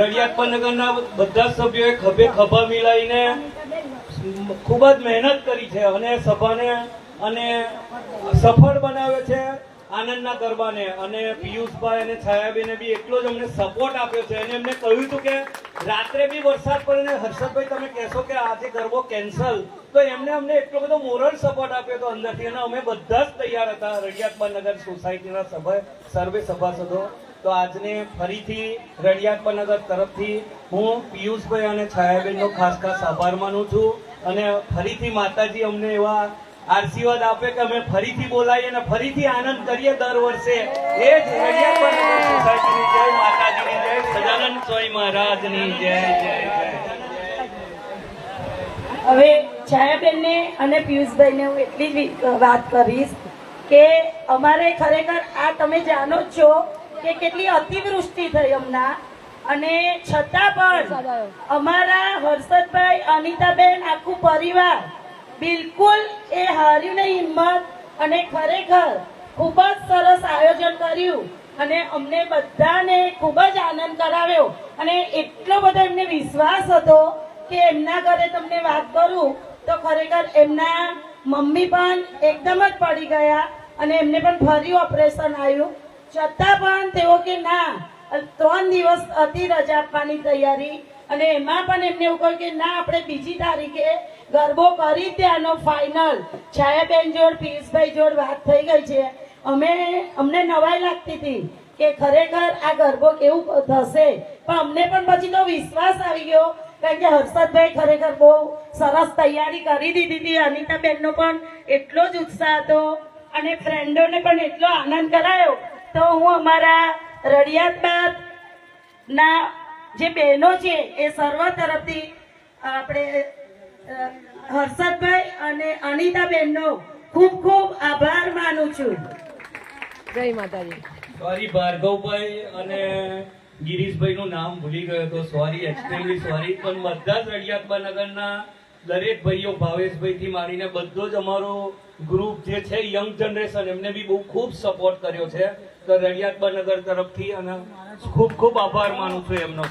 રળિયાતપર નગરના બધા સભ્યોએ ખભે ખભા મિલાવીને ખૂબ જ મહેનત કરી છે અને સભાને અને સફળ બનાવ્યો છે આનંદના ગરબાને. અને પિયુષભાઈ અને છાયાબેને બી એટલો જ અમને સપોર્ટ આપ્યો છે અને એમને કહ્યું હતું કે રાત્રે બી વરસાદ પડે ને હર્ષદભાઈ તમે કહેશો કે આજે ગરબો કેન્સલ, તો એમને અમને એટલો બધો મોરલ સપોર્ટ આપ્યો હતો અંદરથી અને અમે બધા જ તૈયાર હતા રળિયાતપર નગર સોસાયટીના સર્વે સભાસદો. તો આજને ફરીથી રળિયાતપર નગર તરફથી હું પિયુષભાઈ અને છાયાબેનનો ખાસ આભાર માનું છું અને ફરીથી માતાજી અમને એવા આશીર્વાદ આપે કે અમે ફરીથી બોલાવીએ અને ફરીથી આનંદ કરીએ દર વર્ષે. એ જ રળિયાતપર નગર સોસાયટીની જય, માતાજીની જય, સજાનંદ સ્વામી મહારાજની જય જય જય. હવે છાયાબેનને અને પિયુષભાઈને હું એટલી જ વાત કરીશ કે અમારે ખરેખર આ તમે જાણો જ છો કે કેટલી અતિવૃષ્ટિ થઈ હમણાં, અને છતાં પણ અમારા હર્ષદભાઈ, અનિતાબેન, આખું પરિવાર બિલકુલ એ હાર્યું નહીં હિંમત, અને ખરેખર ખૂબ જ સરસ આયોજન કર્યું અને અમને બધાને ખૂબ જ આનંદ કરાવ્યો. અને એટલો બધો એમને વિશ્વાસ હતો કે એમના ઘરે તમને વાત કરું તો ખરેખર એમના મમ્મી પણ એકદમ જ પડી ગયા અને એમને પણ ફરી ઓપરેશન આવ્યું, છતાં પણ તેઓ કે ના 3 દિવસ હતી રજા આપવાની તૈયારી, અને એમાં પણ એમને એવું કહ્યું કે ના આપણે બીજી તારીખે ગરબો કરી ત્યાંનો ફાઇનલ. છાયાબેન જોડ, પિયુષભાઈ જોડ વાત થઈ ગઈ છે. અમને નવાઈ લાગતી હતી કે ખરેખર આ ગરબો કેવું થશે, પણ અમને પણ પછી તો વિશ્વાસ આવી ગયો કારણ કે હર્ષદભાઈ ખરેખર બહુ સરસ તૈયારી કરી દીધી હતી. અનિતાબેનનો પણ એટલો જ ઉત્સાહ હતો અને ફ્રેન્ડોને પણ એટલો આનંદ કરાયો. તો હું અમારા રળિયાતબાદના જે બહેનો છે એ સર્વ તરફથી આપણે હર્ષદભાઈ અને અનિતાબેનનો ખૂબ ખૂબ આભાર માનું છું. જય માતાજી. સોરી ભાર્ગવભાઈ અને ગિરીશભાઈનું નામ ભૂલી ગયો તો સોરી, એક્સ્ટ્રીમલી સોરી. પણ બધા જ રળિયાતપર નગરના દરેક ભાઈઓ, ભાવેશભાઈ થી માંડીને બધો જ અમારો ગ્રુપ જે છે યંગ જનરેશન, એમને બી બહુ ખૂબ સપોર્ટ કર્યો છે. તો રળિયાતપર નગર તરફથી અને ખૂબ ખૂબ આભાર માનું છું એમનો.